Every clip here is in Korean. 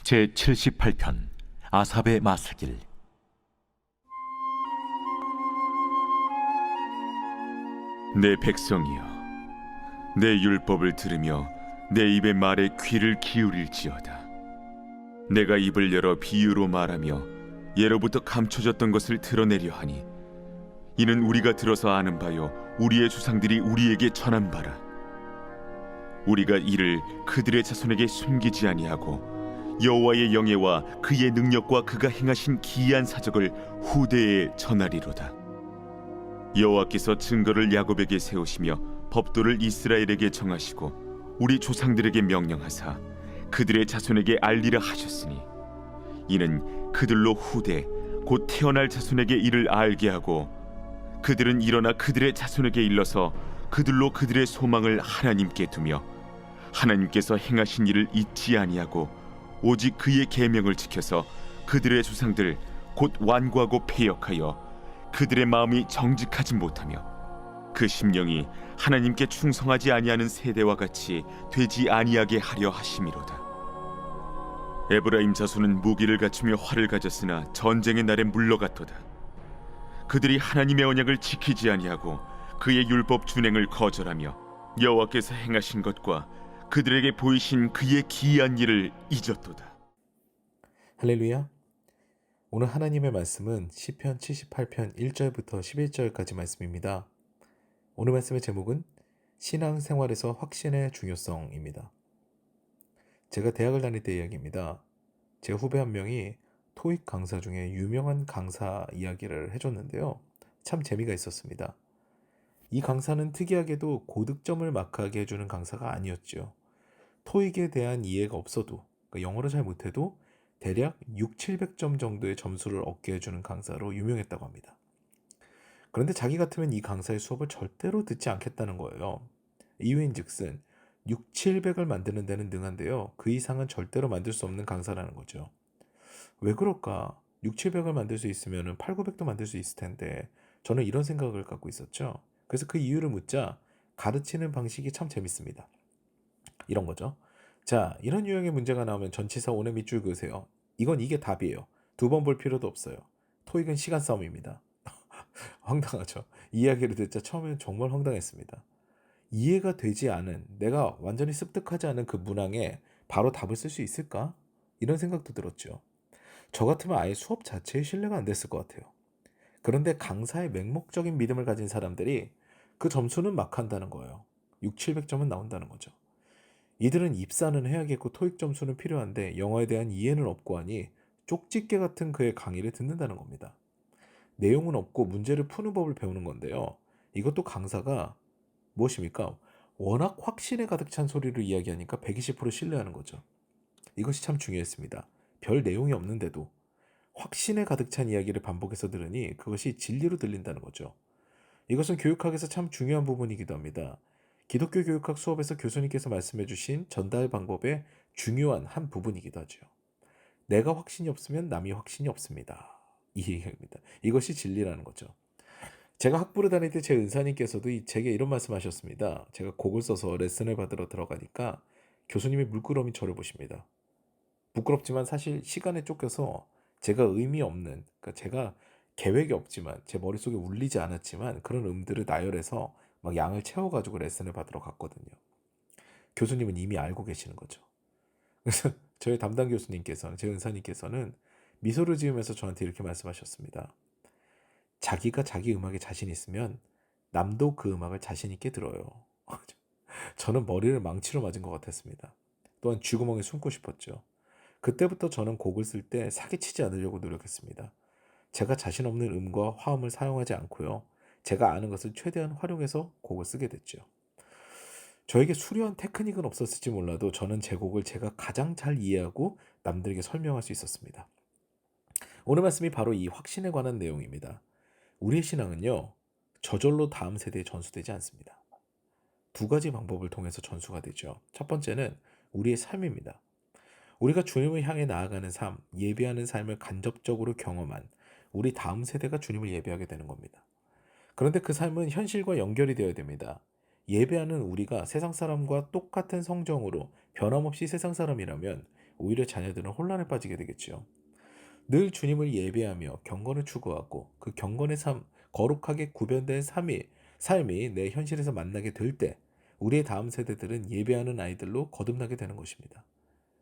제78편 아삽의 마스길. 내 백성이여, 내 율법을 들으며 내 입의 말에 귀를 기울일지어다. 내가 입을 열어 비유로 말하며 예로부터 감춰졌던 것을 드러내려 하니, 이는 우리가 들어서 아는 바요 우리의 조상들이 우리에게 전한 바라. 우리가 이를 그들의 자손에게 숨기지 아니하고 여호와의 영예와 그의 능력과 그가 행하신 기이한 사적을 후대에 전하리로다. 여호와께서 증거를 야곱에게 세우시며 법도를 이스라엘에게 정하시고 우리 조상들에게 명령하사 그들의 자손에게 알리라 하셨으니, 이는 그들로 후대 곧 태어날 자손에게 이를 알게 하고 그들은 일어나 그들의 자손에게 일러서 그들로 그들의 소망을 하나님께 두며 하나님께서 행하신 일을 잊지 아니하고 오직 그의 계명을 지켜서 그들의 조상들 곧 완고하고 패역하여 그들의 마음이 정직하지 못하며 그 심령이 하나님께 충성하지 아니하는 세대와 같이 되지 아니하게 하려 하심이로다. 에브라임 자손은 무기를 갖추며 활을 가졌으나 전쟁의 날에 물러갔도다. 그들이 하나님의 언약을 지키지 아니하고 그의 율법 준행을 거절하며 여호와께서 행하신 것과 그들에게 보이신 그의 기이한 일을 잊었도다. 할렐루야. 오늘 하나님의 말씀은 시편 78편 1절부터 11절까지 말씀입니다. 오늘 말씀의 제목은 신앙생활에서 확신의 중요성입니다. 제가 대학을 다닐 때 이야기입니다. 제 후배 한 명이 토익 강사 중에 유명한 강사 이야기를 해줬는데요. 참 재미가 있었습니다. 이 강사는 특이하게도 고득점을 마크하게 해주는 강사가 아니었죠. 토익에 대한 이해가 없어도, 그러니까 영어를 잘 못해도 대략 600~700점 정도의 점수를 얻게 해주는 강사로 유명했다고 합니다. 그런데 자기 같으면 이 강사의 수업을 절대로 듣지 않겠다는 거예요. 이유인즉슨 600~700을 만드는 데는 능한데요, 그 이상은 절대로 만들 수 없는 강사라는 거죠. 왜 그럴까? 600~700을 만들 수 있으면 800~900도 만들 수 있을 텐데, 저는 이런 생각을 갖고 있었죠. 그래서 그 이유를 묻자 가르치는 방식이 참 재밌습니다. 이런 거죠. 자, 이런 유형의 문제가 나오면 전치사 오네 밑줄 그으세요. 이게 답이에요. 두 번 볼 필요도 없어요. 토익은 시간 싸움입니다. 황당하죠. 이 이야기를 듣자 처음에는 정말 황당했습니다. 이해가 되지 않은, 내가 완전히 습득하지 않은 그 문항에 바로 답을 쓸 수 있을까? 이런 생각도 들었죠. 저 같으면 아예 수업 자체에 신뢰가 안 됐을 것 같아요. 그런데 강사의 맹목적인 믿음을 가진 사람들이 그 점수는 막 한다는 거예요. 600~700점은 나온다는 거죠. 이들은 입사는 해야겠고 토익 점수는 필요한데 영어에 대한 이해는 없고 하니 쪽집게 같은 그의 강의를 듣는다는 겁니다. 내용은 없고 문제를 푸는 법을 배우는 건데요. 이것도 강사가 무엇입니까? 워낙 확신에 가득 찬 소리를 이야기하니까 120% 신뢰하는 거죠. 이것이 참 중요했습니다. 별 내용이 없는데도 확신에 가득 찬 이야기를 반복해서 들으니 그것이 진리로 들린다는 거죠. 이것은 교육학에서 참 중요한 부분이기도 합니다. 기독교 교육학 수업에서 교수님께서 말씀해 주신 전달 방법의 중요한 한 부분이기도 하죠. 내가 확신이 없으면 남이 확신이 없습니다. 이 얘기입니다. 이것이 진리라는 거죠. 제가 학부를 다닐 때 제 은사님께서도 제게 이런 말씀하셨습니다. 제가 곡을 써서 레슨을 받으러 들어가니까 교수님의 물끄러미 저를 보십니다. 부끄럽지만 사실 시간에 쫓겨서 제가 의미 없는, 그러니까 제가 계획이 없지만 제 머릿속에 울리지 않았지만 그런 음들을 나열해서 막 양을 채워가지고 레슨을 받으러 갔거든요. 교수님은 이미 알고 계시는 거죠. 그래서 저희 담당 교수님께서는, 제 은사님께서는 미소를 지으면서 저한테 이렇게 말씀하셨습니다. 자기가 자기 음악에 자신 있으면 남도 그 음악을 자신 있게 들어요. 저는 머리를 망치로 맞은 것 같았습니다. 또한 쥐구멍에 숨고 싶었죠. 그때부터 저는 곡을 쓸 때 사기치지 않으려고 노력했습니다. 제가 자신 없는 음과 화음을 사용하지 않고요. 제가 아는 것을 최대한 활용해서 곡을 쓰게 됐죠. 저에게 수려한 테크닉은 없었을지 몰라도 저는 제 곡을 제가 가장 잘 이해하고 남들에게 설명할 수 있었습니다. 오늘 말씀이 바로 이 확신에 관한 내용입니다. 우리의 신앙은요, 저절로 다음 세대에 전수되지 않습니다. 두 가지 방법을 통해서 전수가 되죠. 첫 번째는 우리의 삶입니다. 우리가 주님을 향해 나아가는 삶, 예배하는 삶을 간접적으로 경험한 우리 다음 세대가 주님을 예배하게 되는 겁니다. 그런데 그 삶은 현실과 연결이 되어야 됩니다. 예배하는 우리가 세상 사람과 똑같은 성정으로 변함없이 세상 사람이라면 오히려 자녀들은 혼란에 빠지게 되겠지요. 늘 주님을 예배하며 경건을 추구하고 그 경건의 삶, 거룩하게 구별된 삶이 내 현실에서 만나게 될 때 우리의 다음 세대들은 예배하는 아이들로 거듭나게 되는 것입니다.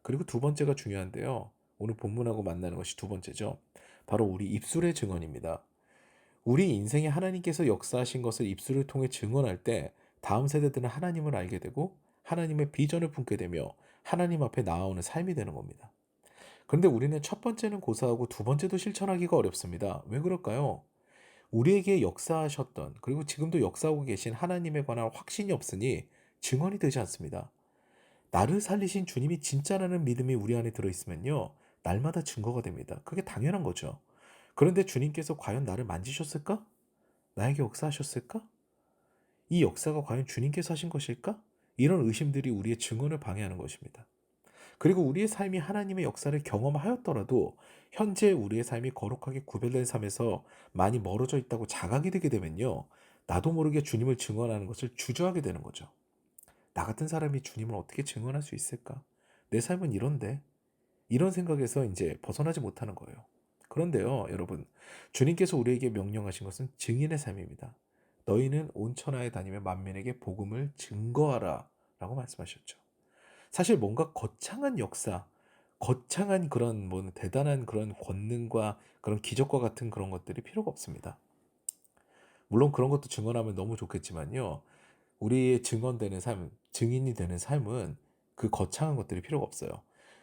그리고 두 번째가 중요한데요. 오늘 본문하고 만나는 것이 두 번째죠. 바로 우리 입술의 증언입니다. 우리 인생에 하나님께서 역사하신 것을 입술을 통해 증언할 때 다음 세대들은 하나님을 알게 되고 하나님의 비전을 품게 되며 하나님 앞에 나아오는 삶이 되는 겁니다. 그런데 우리는 첫 번째는 고사하고 두 번째도 실천하기가 어렵습니다. 왜 그럴까요? 우리에게 역사하셨던 그리고 지금도 역사하고 계신 하나님에 관한 확신이 없으니 증언이 되지 않습니다. 나를 살리신 주님이 진짜라는 믿음이 우리 안에 들어있으면요. 날마다 증거가 됩니다. 그게 당연한 거죠. 그런데 주님께서 과연 나를 만지셨을까? 나에게 역사하셨을까? 이 역사가 과연 주님께서 하신 것일까? 이런 의심들이 우리의 증언을 방해하는 것입니다. 그리고 우리의 삶이 하나님의 역사를 경험하였더라도 현재 우리의 삶이 거룩하게 구별된 삶에서 많이 멀어져 있다고 자각이 되게 되면요. 나도 모르게 주님을 증언하는 것을 주저하게 되는 거죠. 나 같은 사람이 주님을 어떻게 증언할 수 있을까? 내 삶은 이런데. 이런 생각에서 이제 벗어나지 못하는 거예요. 그런데요, 여러분, 주님께서 우리에게 명령하신 것은 증인의 삶입니다. 너희는 온 천하에 다니며 만민에게 복음을 증거하라 라고 말씀하셨죠. 사실 뭔가 거창한 역사, 거창한 그런 뭐 대단한 그런 권능과 그런 기적과 같은 그런 것들이 필요가 없습니다. 물론 그런 것도 증언하면 너무 좋겠지만요. 우리의 증언되는 삶, 증인이 되는 삶은 그 거창한 것들이 필요가 없어요.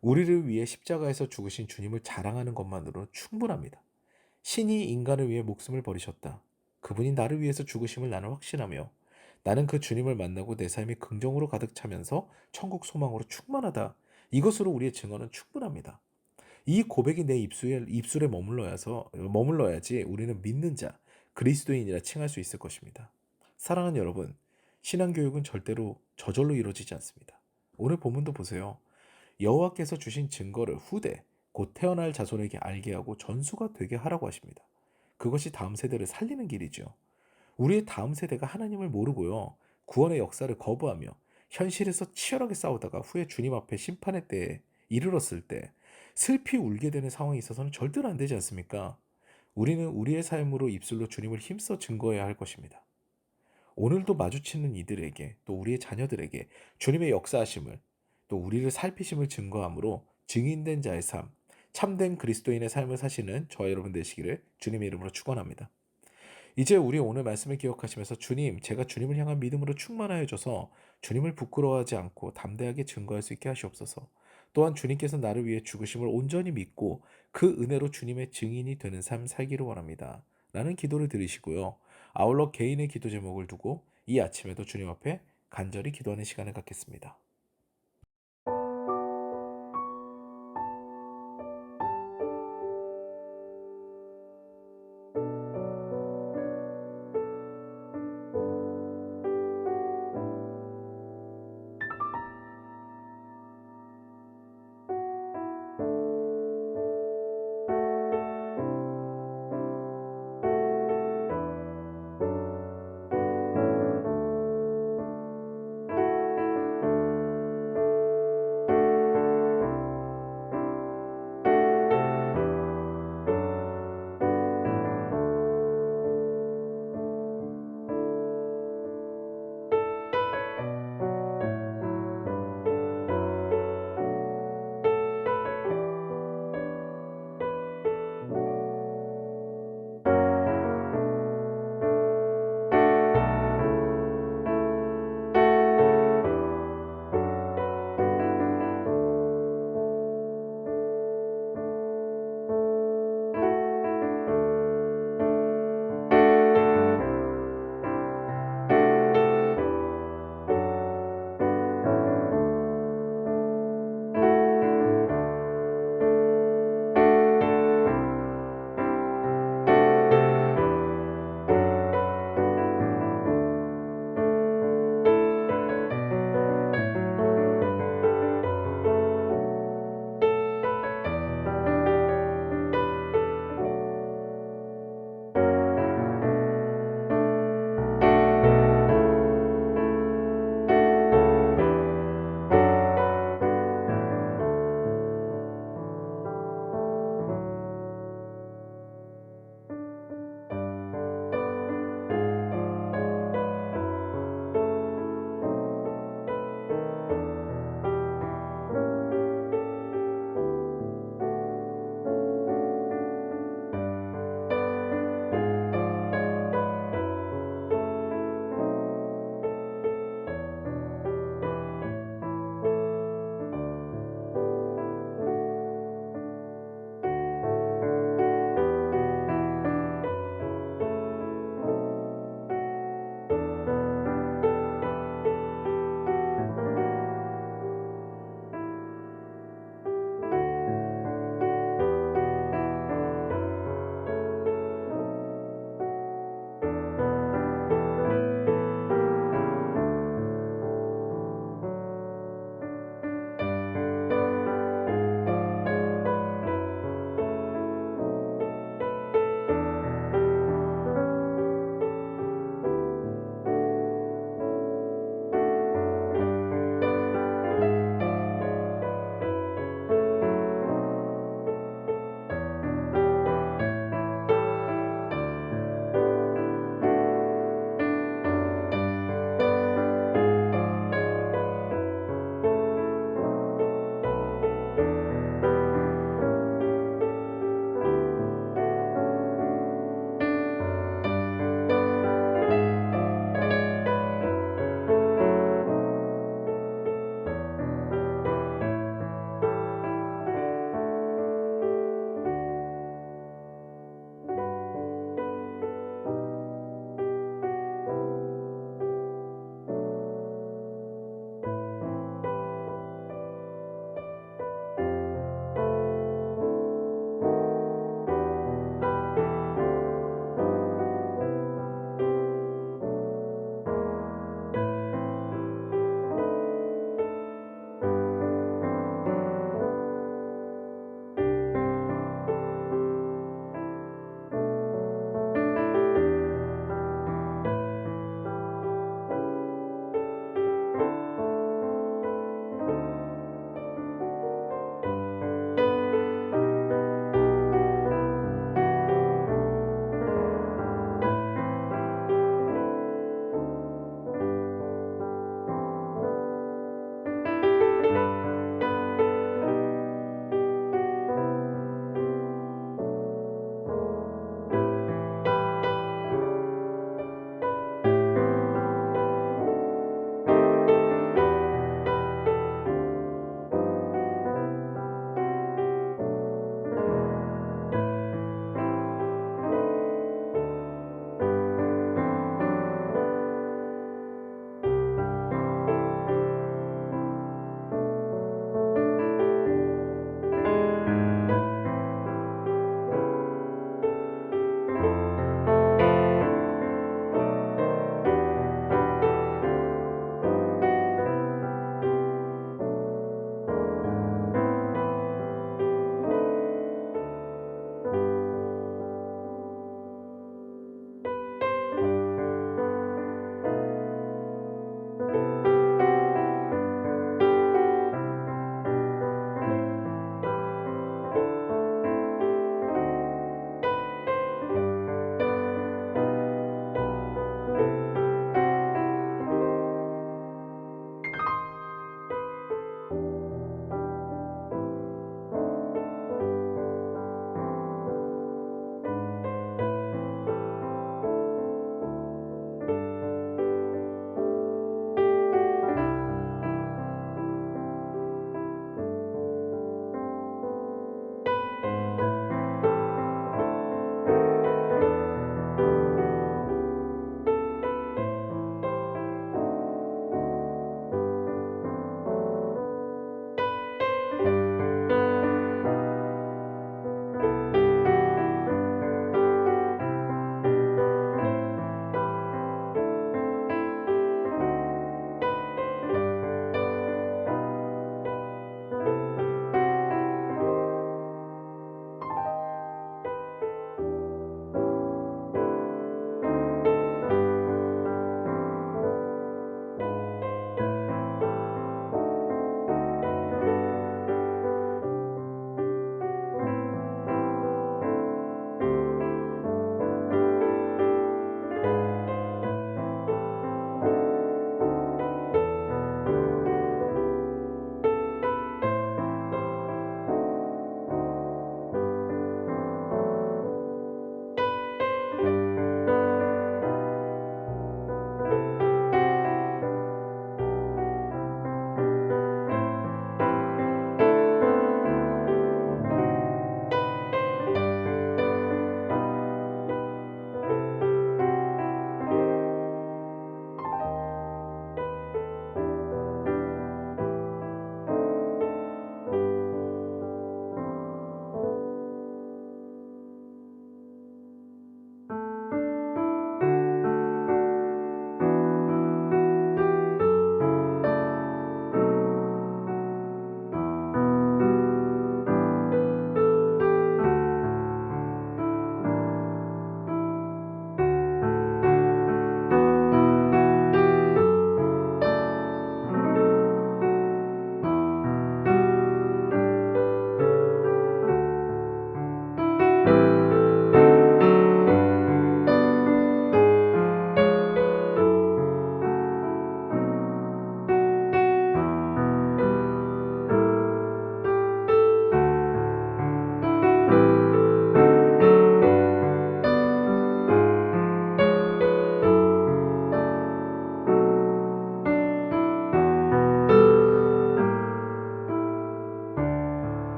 우리를 위해 십자가에서 죽으신 주님을 자랑하는 것만으로 충분합니다. 신이 인간을 위해 목숨을 버리셨다. 그분이 나를 위해서 죽으심을 나는 확신하며 나는 그 주님을 만나고 내 삶이 긍정으로 가득 차면서 천국 소망으로 충만하다. 이것으로 우리의 증언은 충분합니다. 이 고백이 내 입술에 머물러야지 우리는 믿는 자, 그리스도인이라 칭할 수 있을 것입니다. 사랑하는 여러분, 신앙교육은 절대로 저절로 이루어지지 않습니다. 오늘 본문도 보세요. 여호와께서 주신 증거를 후대, 곧 태어날 자손에게 알게 하고 전수가 되게 하라고 하십니다. 그것이 다음 세대를 살리는 길이죠. 우리의 다음 세대가 하나님을 모르고요. 구원의 역사를 거부하며 현실에서 치열하게 싸우다가 후에 주님 앞에 심판의 때에 이르렀을 때 슬피 울게 되는 상황이 있어서는 절대로 안 되지 않습니까? 우리는 우리의 삶으로 입술로 주님을 힘써 증거해야 할 것입니다. 오늘도 마주치는 이들에게 또 우리의 자녀들에게 주님의 역사하심을 또 우리를 살피심을 증거함으로 증인된 자의 삶, 참된 그리스도인의 삶을 사시는 저와 여러분 되시기를 주님의 이름으로 축원합니다. 이제 우리 오늘 말씀을 기억하시면서 주님, 제가 주님을 향한 믿음으로 충만하여져서 주님을 부끄러워하지 않고 담대하게 증거할 수 있게 하시옵소서. 또한 주님께서 나를 위해 죽으심을 온전히 믿고 그 은혜로 주님의 증인이 되는 삶 살기를 원합니다. 라는 기도를 드리시고요. 아울러 개인의 기도 제목을 두고 이 아침에도 주님 앞에 간절히 기도하는 시간을 갖겠습니다.